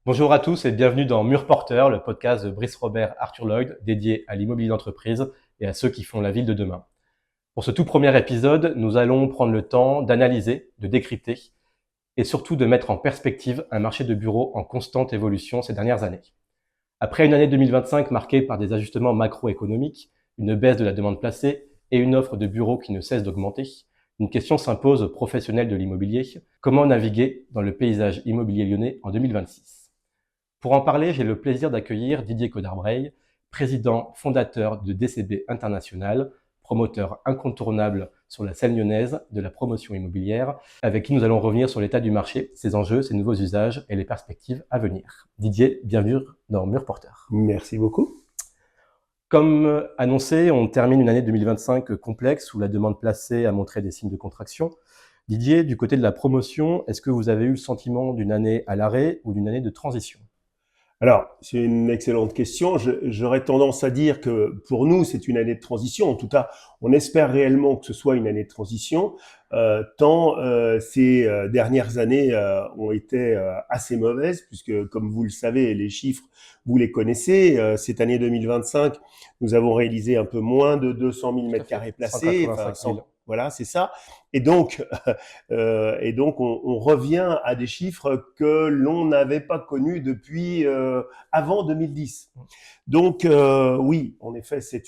Bonjour à tous et bienvenue dans Mur Porteur, le podcast de Brice Robert Arthur Lloyd dédié à l'immobilier d'entreprise et à ceux qui font la ville de demain. Pour ce tout premier épisode, nous allons prendre le temps d'analyser, de décrypter et surtout de mettre en perspective un marché de bureaux en constante évolution ces dernières années. Après une année 2025 marquée par des ajustements macroéconomiques, une baisse de la demande placée et une offre de bureaux qui ne cesse d'augmenter, une question s'impose aux professionnels de l'immobilier: comment naviguer dans le paysage immobilier lyonnais en 2026? Pour en parler, j'ai le plaisir d'accueillir Didier Codarbrey, président fondateur de DCB International, promoteur incontournable sur la scène lyonnaise de la promotion immobilière, avec qui nous allons revenir sur l'état du marché, ses enjeux, ses nouveaux usages et les perspectives à venir. Didier, bienvenue dans Mur Porteur. Merci beaucoup. Comme annoncé, on termine une année 2025 complexe où la demande placée a montré des signes de contraction. Didier, du côté de la promotion, est-ce que vous avez eu le sentiment d'une année à l'arrêt ou d'une année de transition? Alors, c'est une excellente question. J'aurais tendance à dire que pour nous, c'est une année de transition. En tout cas, on espère réellement que ce soit une année de transition, tant ces dernières années ont été assez mauvaises, puisque comme vous le savez, les chiffres, vous les connaissez. Cette année 2025, nous avons réalisé un peu moins de 200 000 Tout à mètres fait, carrés placés. Enfin, 185 000. voilà, c'est ça. Et donc, on revient à des chiffres que l'on n'avait pas connus depuis avant 2010. Donc oui, en effet, c'est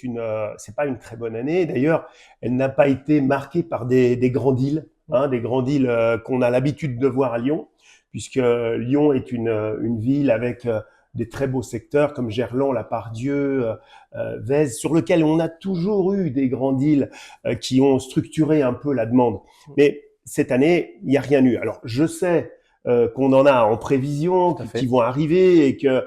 pas une très bonne année. D'ailleurs, elle n'a pas été marquée par des grands deals, des grands deals qu'on a l'habitude de voir à Lyon, puisque Lyon est une ville avec des très beaux secteurs comme Gerland, La Part-Dieu, Vèze, sur lequel on a toujours eu des grands deals qui ont structuré un peu la demande. Mais cette année, il n'y a rien eu. Alors, je sais qu'on en a en prévision, Tout à qui fait. vont arriver et que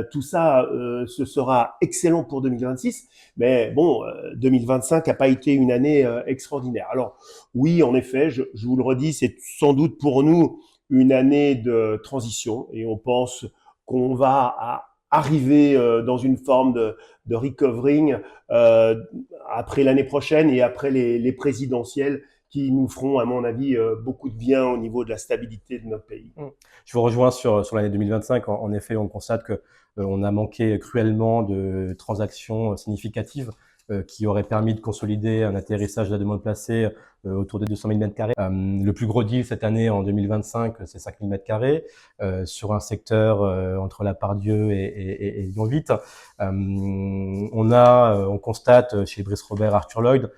tout ça, ce sera excellent pour 2026. Mais bon, 2025 n'a pas été une année extraordinaire. Alors oui, en effet, je vous le redis, c'est sans doute pour nous une année de transition et on pense qu'on va arriver dans une forme de recovering euh, après l'année prochaine et après les présidentielles qui nous feront, à mon avis, beaucoup de bien au niveau de la stabilité de notre pays. Je vous rejoins sur l'année 2025. En effet, on constate que on a manqué cruellement de transactions significatives qui auraient permis de consolider un atterrissage de la demande placée autour des 200 000 mètres carrés. Le plus gros deal cette année en 2025, c'est 5 000 mètres carrés sur un secteur entre la Part-Dieu et Lyon 8. On constate chez Brice Robert Arthur Lloyd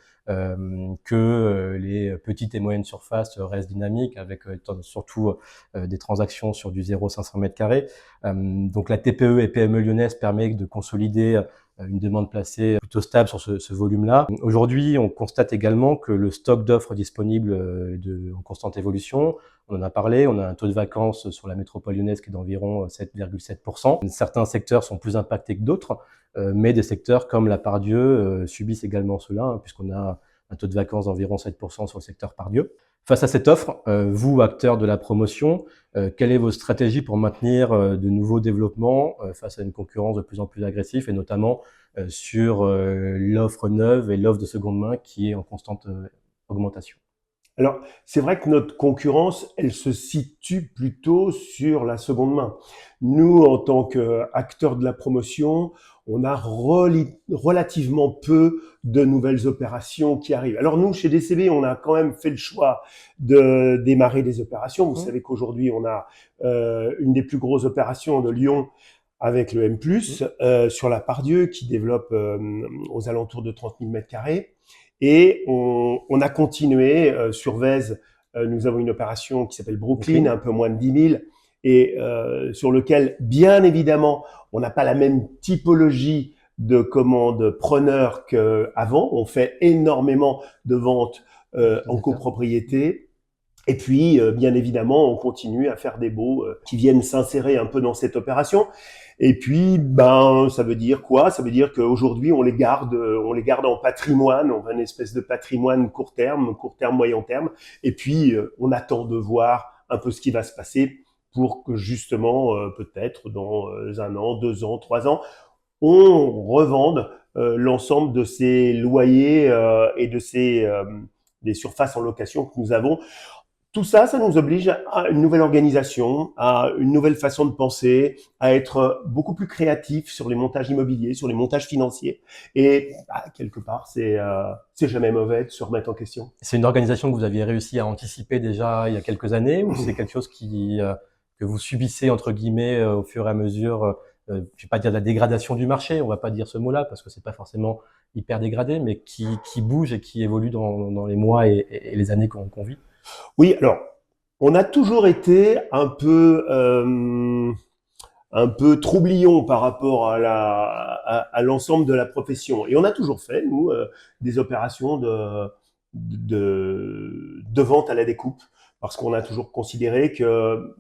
que les petites et moyennes surfaces restent dynamiques avec surtout des transactions sur du 0,500 mètres carrés. Donc la TPE et PME lyonnaise permet de consolider une demande placée plutôt stable sur ce volume-là. Aujourd'hui, on constate également que le stock d'offres disponibles en constante évolution. On en a parlé, on a un taux de vacances sur la métropole lyonnaise qui est d'environ 7,7%. Certains secteurs sont plus impactés que d'autres, mais des secteurs comme la Part-Dieu subissent également cela, puisqu'on a un taux de vacances d'environ 7% sur le secteur Part-Dieu. Face à cette offre, vous, acteurs de la promotion, quelle est votre stratégie pour maintenir de nouveaux développements face à une concurrence de plus en plus agressive et notamment sur l'offre neuve et l'offre de seconde main qui est en constante augmentation? Alors, c'est vrai que notre concurrence, elle se situe plutôt sur la seconde main. Nous, en tant qu'acteurs de la promotion, on a relativement peu de nouvelles opérations qui arrivent. Alors nous, chez DCB, on a quand même fait le choix de démarrer des opérations. Vous savez qu'aujourd'hui, on a une des plus grosses opérations de Lyon avec le M+, sur la Part-Dieu, qui développe aux alentours de 30 000 mètres carrés. Et on a continué sur Vèze. Nous avons une opération qui s'appelle Brooklyn, un peu moins de 10 000, et sur lequel, bien évidemment, on n'a pas la même typologie de commandes preneurs qu'avant. On fait énormément de ventes en copropriété. Et puis, bien évidemment, on continue à faire des baux qui viennent s'insérer un peu dans cette opération. Et puis, ben, ça veut dire quoi? Ça veut dire qu'aujourd'hui, on les garde en patrimoine. On a une espèce de patrimoine court terme, moyen terme. Et puis, on attend de voir un peu ce qui va se passer pour que justement, peut-être dans 1 an, 2 ans, 3 ans, on revende l'ensemble de ces loyers et de ces des surfaces en location que nous avons. tout ça, ça nous oblige à une nouvelle organisation, à une nouvelle façon de penser, à être beaucoup plus créatif sur les montages immobiliers, sur les montages financiers. Et quelque part, c'est jamais mauvais de se remettre en question. C'est une organisation que vous aviez réussi à anticiper déjà il y a quelques années, ou c'est quelque chose que vous subissez entre guillemets au fur et à mesure, je vais pas dire de la dégradation du marché, on va pas dire ce mot-là parce que c'est pas forcément hyper dégradé, mais qui bouge et qui évolue dans les mois et les années qu'on vit? Oui, alors, on a toujours été un peu troublion par rapport à l'ensemble de la profession. Et on a toujours fait, nous, des opérations de vente à la découpe, parce qu'on a toujours considéré que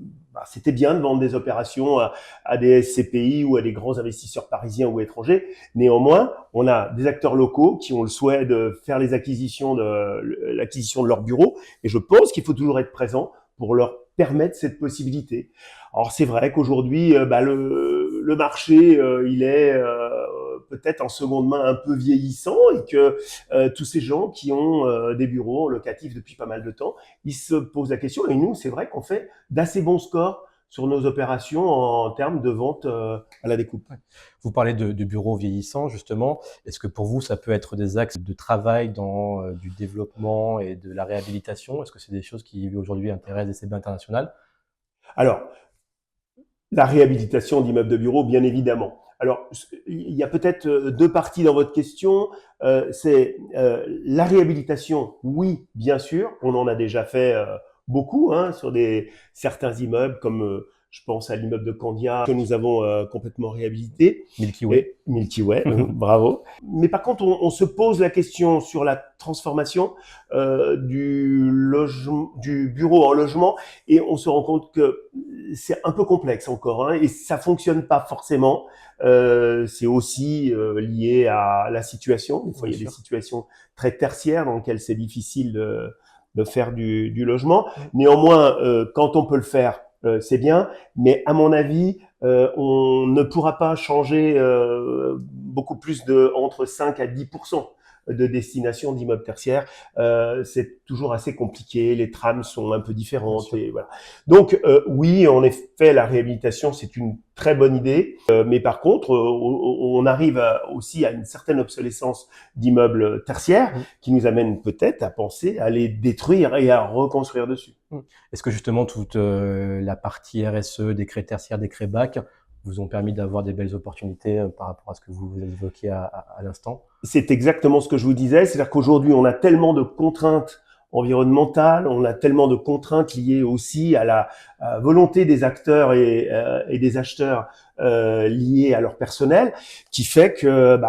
c'était bien de vendre des opérations à des SCPI ou à des grands investisseurs parisiens ou étrangers. Néanmoins, on a des acteurs locaux qui ont le souhait de faire l'acquisition de leur bureau, et je pense qu'il faut toujours être présent pour leur permettre cette possibilité. Alors c'est vrai qu'aujourd'hui, le marché, il est peut-être en seconde main un peu vieillissant, et que tous ces gens qui ont des bureaux locatifs depuis pas mal de temps, ils se posent la question. Et nous, c'est vrai qu'on fait d'assez bons scores sur nos opérations en termes de vente à la découpe. Vous parlez de bureaux vieillissants, justement. Est-ce que pour vous, ça peut être des axes de travail dans du développement et de la réhabilitation? Est-ce que c'est des choses qui aujourd'hui intéressent des CB internationales? Alors, la réhabilitation d'immeubles de bureaux, bien évidemment. Alors, il y a peut-être deux parties dans votre question. C'est la réhabilitation, oui, bien sûr. On en a déjà fait beaucoup sur certains immeubles, comme je pense à l'immeuble de Candia que nous avons complètement réhabilité. Milky Way. Et Milky Way, bravo. Mais par contre, on se pose la question sur la transformation du bureau en logement, et on se rend compte que c'est un peu complexe encore, et ça fonctionne pas forcément. C'est aussi lié à la situation. Des fois, il y a des situations très tertiaires dans lesquelles c'est difficile de faire du logement. Néanmoins, quand on peut le faire, c'est bien. Mais à mon avis, on ne pourra pas changer beaucoup plus de entre 5 à 10% de destination d'immeubles tertiaires. C'est toujours assez compliqué, les trames sont un peu différentes, et voilà. Donc oui, en effet, la réhabilitation, c'est une très bonne idée, mais par contre, on arrive aussi à une certaine obsolescence d'immeubles tertiaires qui nous amène peut-être à penser à les détruire et à reconstruire dessus. Est-ce que justement toute la partie RSE, décret tertiaire, décret bac, vous ont permis d'avoir des belles opportunités par rapport à ce que vous évoquiez à l'instant? C'est exactement ce que je vous disais, c'est-à-dire qu'aujourd'hui, on a tellement de contraintes environnementales, on a tellement de contraintes liées aussi à la volonté des acteurs et des acheteurs liées à leur personnel, qui fait que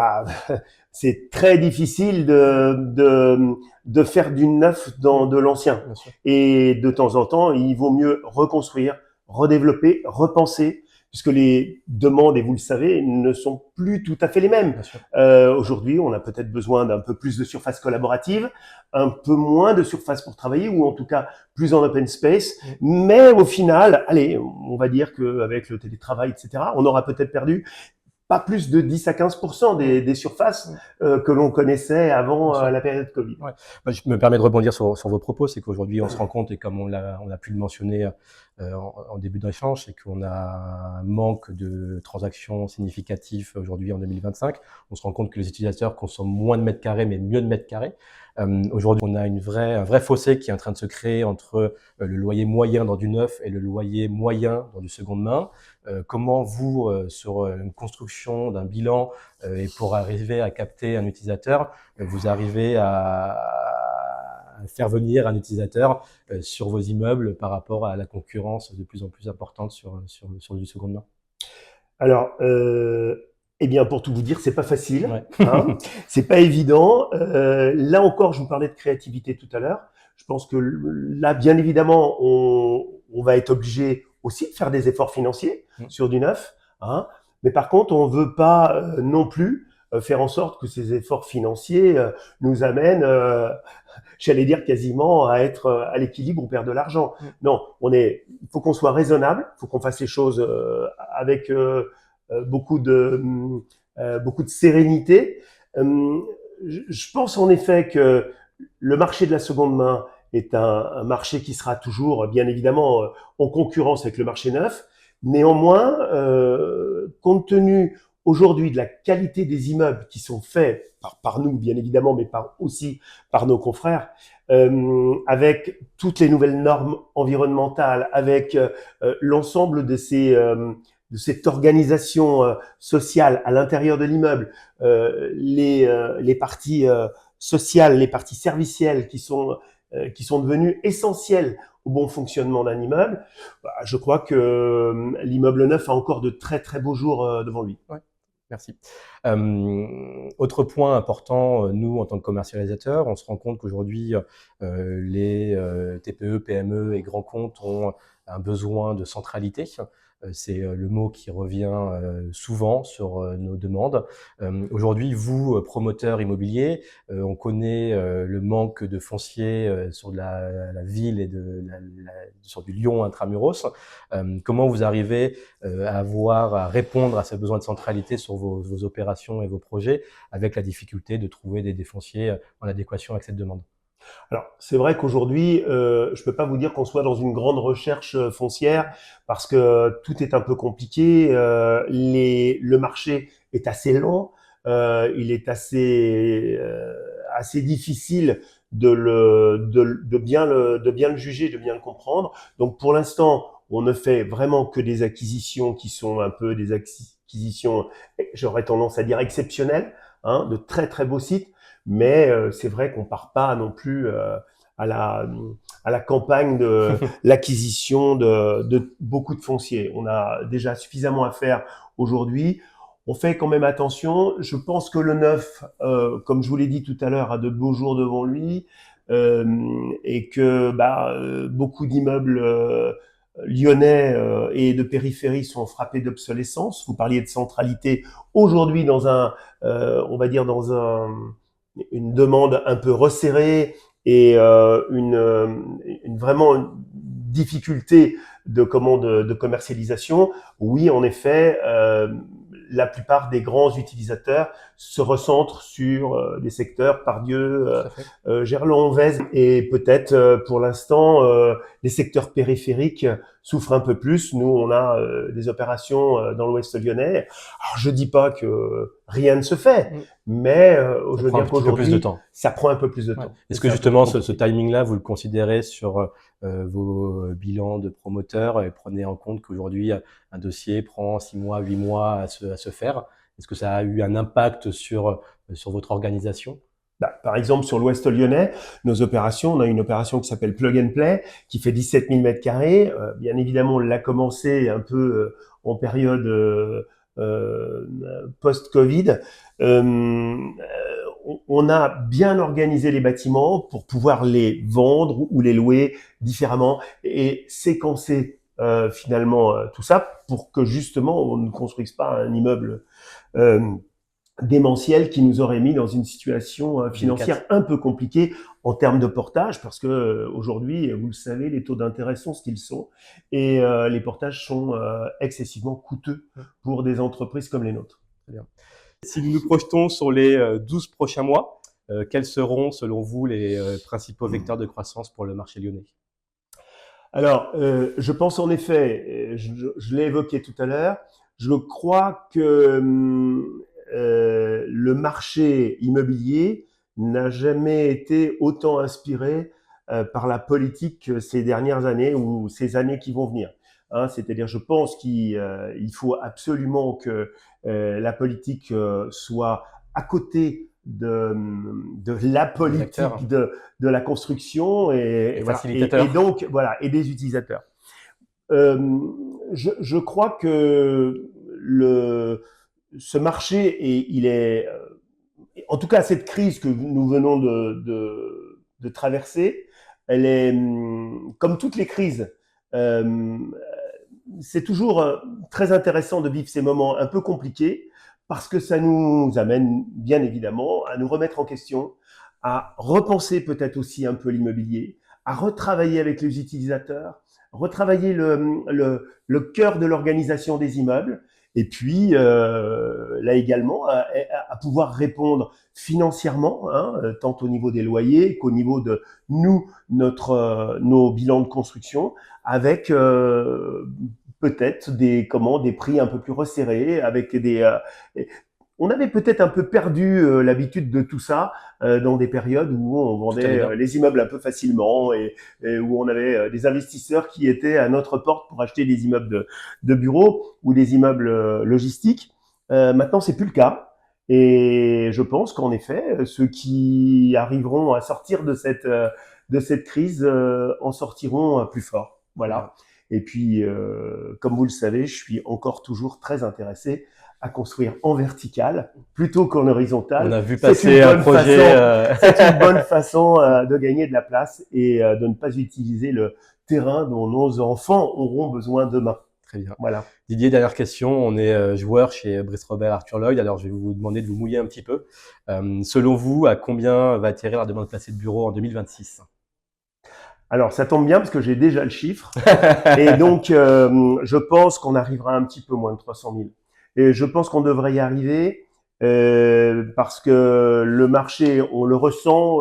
c'est très difficile de faire du neuf dans de l'ancien. Et de temps en temps, il vaut mieux reconstruire, redévelopper, repenser, puisque les demandes, et vous le savez, ne sont plus tout à fait les mêmes. Aujourd'hui, on a peut-être besoin d'un peu plus de surface collaborative, un peu moins de surface pour travailler, ou en tout cas plus en open space. Mais au final, allez, on va dire qu'avec le télétravail, etc., on aura peut-être perdu pas plus de 10 à 15% des surfaces que l'on connaissait avant la période Covid. Ouais. Je me permets de rebondir sur vos propos, c'est qu'aujourd'hui on se rend compte, et comme on a pu le mentionner en début d'échange, c'est qu'on a un manque de transactions significatifs aujourd'hui en 2025. On se rend compte que les utilisateurs consomment moins de mètres carrés, mais mieux de mètres carrés. Aujourd'hui, on a un vrai fossé qui est en train de se créer entre le loyer moyen dans du neuf et le loyer moyen dans du seconde main. Comment vous, sur une construction d'un bilan et pour arriver à capter un utilisateur, vous arrivez à faire venir un utilisateur sur vos immeubles par rapport à la concurrence de plus en plus importante sur du seconde main? Alors, eh bien, pour tout vous dire, c'est pas facile, Ouais. C'est pas évident. Là encore, je vous parlais de créativité tout à l'heure. Je pense que là, bien évidemment, on va être obligé aussi de faire des efforts financiers sur du neuf, Mais par contre, on veut pas non plus faire en sorte que ces efforts financiers nous amènent, j'allais dire quasiment à être à l'équilibre ou perdre de l'argent. Non, il faut qu'on soit raisonnable, il faut qu'on fasse les choses avec beaucoup de sérénité. Je pense en effet que le marché de la seconde main est un marché qui sera toujours, bien évidemment, en concurrence avec le marché neuf. Néanmoins, compte tenu aujourd'hui de la qualité des immeubles qui sont faits par nous, bien évidemment, mais aussi par nos confrères, avec toutes les nouvelles normes environnementales, avec l'ensemble de cette organisation sociale à l'intérieur de l'immeuble, les parties sociales, les parties servicielles qui sont devenues essentielles au bon fonctionnement d'un immeuble, je crois que l'immeuble neuf a encore de très très beaux jours devant lui. Ouais. Merci. Autre point important, nous, en tant que commercialisateurs, on se rend compte qu'aujourd'hui, les TPE, PME et grands comptes ont un besoin de centralité. C'est le mot qui revient souvent sur nos demandes. Aujourd'hui, vous, promoteurs immobiliers, on connaît le manque de foncier sur la ville et sur du Lyon intramuros. Comment vous arrivez à répondre à ce besoin de centralité sur vos opérations et vos projets, avec la difficulté de trouver des fonciers en adéquation avec cette demande? Alors, c'est vrai qu'aujourd'hui, je peux pas vous dire qu'on soit dans une grande recherche foncière parce que tout est un peu compliqué. Le marché est assez lent, il est assez difficile de bien le juger, de bien le comprendre. Donc, pour l'instant, on ne fait vraiment que des acquisitions qui sont un peu des acquisitions, j'aurais tendance à dire exceptionnelles, hein, de très très beaux sites. Mais c'est vrai qu'on part pas non plus à la campagne de l'acquisition de beaucoup de fonciers. On a déjà suffisamment à faire aujourd'hui. On fait quand même attention. Je pense que le neuf, comme je vous l'ai dit tout à l'heure, a de beaux jours devant lui et que beaucoup d'immeubles lyonnais et de périphérie sont frappés d'obsolescence. Vous parliez de centralité. Aujourd'hui, on va dire une demande un peu resserrée et vraiment une difficulté de commercialisation. Oui, en effet, la plupart des grands utilisateurs se recentrent sur des secteurs Pardieu, Gerland-Vèze et peut-être pour l'instant les secteurs périphériques souffrent un peu plus. Nous, on a des opérations dans l'Ouest lyonnais. Alors, je dis pas que rien ne se fait, mais je veux dire qu'aujourd'hui, ça prend un peu plus de temps. Ouais. Est-ce que justement ce timing-là, vous le considérez sur vos bilans de promoteurs et prenez en compte qu'aujourd'hui, un dossier prend 6 mois, 8 mois à se faire? Est-ce que ça a eu un impact sur votre organisation? Par exemple, sur l'Ouest lyonnais, nos opérations, on a une opération qui s'appelle Plug and Play, qui fait 17 000 mètres carrés. Bien évidemment, on l'a commencé un peu en période post-Covid. On a bien organisé les bâtiments pour pouvoir les vendre ou les louer différemment et séquencer finalement tout ça pour que justement on ne construise pas un immeuble démentiel qui nous aurait mis dans une situation financière un peu compliquée en termes de portage parce que aujourd'hui, vous le savez, les taux d'intérêt sont ce qu'ils sont et les portages sont excessivement coûteux pour des entreprises comme les nôtres. Très bien. Si nous nous projetons sur les 12 prochains mois, quels seront selon vous les principaux vecteurs de croissance pour le marché lyonnais? Alors, je pense en effet, je l'ai évoqué tout à l'heure, je crois que le marché immobilier n'a jamais été autant inspiré par la politique ces dernières années ou ces années qui vont venir. Hein, c'est-à-dire, je pense qu'il faut absolument que la politique soit à côté de la politique de la construction et donc voilà et des utilisateurs. Je crois que ce marché il est en tout cas cette crise que nous venons de traverser, elle est comme toutes les crises. C'est toujours très intéressant de vivre ces moments un peu compliqués parce que ça nous amène bien évidemment à nous remettre en question, à repenser peut-être aussi un peu l'immobilier, à retravailler avec les utilisateurs, retravailler le cœur de l'organisation des immeubles Et puis là également à pouvoir répondre financièrement, hein, tant au niveau des loyers qu'au niveau de nos bilans de construction, avec peut-être des prix un peu plus resserrés, avec on avait peut-être un peu perdu l'habitude de tout ça dans des périodes où on vendait les immeubles un peu facilement et où on avait des investisseurs qui étaient à notre porte pour acheter des immeubles de bureaux ou des immeubles logistiques. Maintenant, c'est plus le cas. Et je pense qu'en effet, ceux qui arriveront à sortir de cette crise en sortiront plus forts. Voilà. Et puis, comme vous le savez, je suis encore toujours très intéressé à construire en vertical plutôt qu'en horizontal. On a vu passer un projet. C'est une bonne façon de gagner de la place et de ne pas utiliser le terrain dont nos enfants auront besoin demain. Très bien. Voilà. Didier, dernière question. On est joueur chez Brice Robert Arthur Lloyd. Alors, je vais vous demander de vous mouiller un petit peu. Selon vous, à combien va atterrir la demande placée de bureaux en 2026? Alors, ça tombe bien parce que j'ai déjà le chiffre. Et donc, je pense qu'on arrivera un petit peu moins de 300 000. Et je pense qu'on devrait y arriver parce que le marché, on le ressent,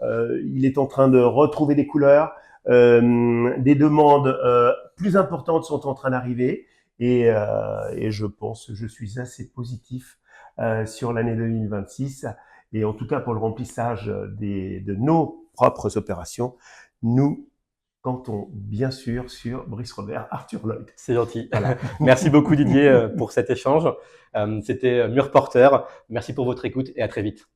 il est en train de retrouver des couleurs. Des demandes plus importantes sont en train d'arriver et je suis assez positif sur l'année 2026 et en tout cas pour le remplissage de nos propres opérations, nous comptons bien sûr sur Brice Robert Arthur Lloyd. C'est gentil. Voilà. Merci beaucoup Didier pour cet échange. C'était Mur Porter. Merci pour votre écoute et à très vite.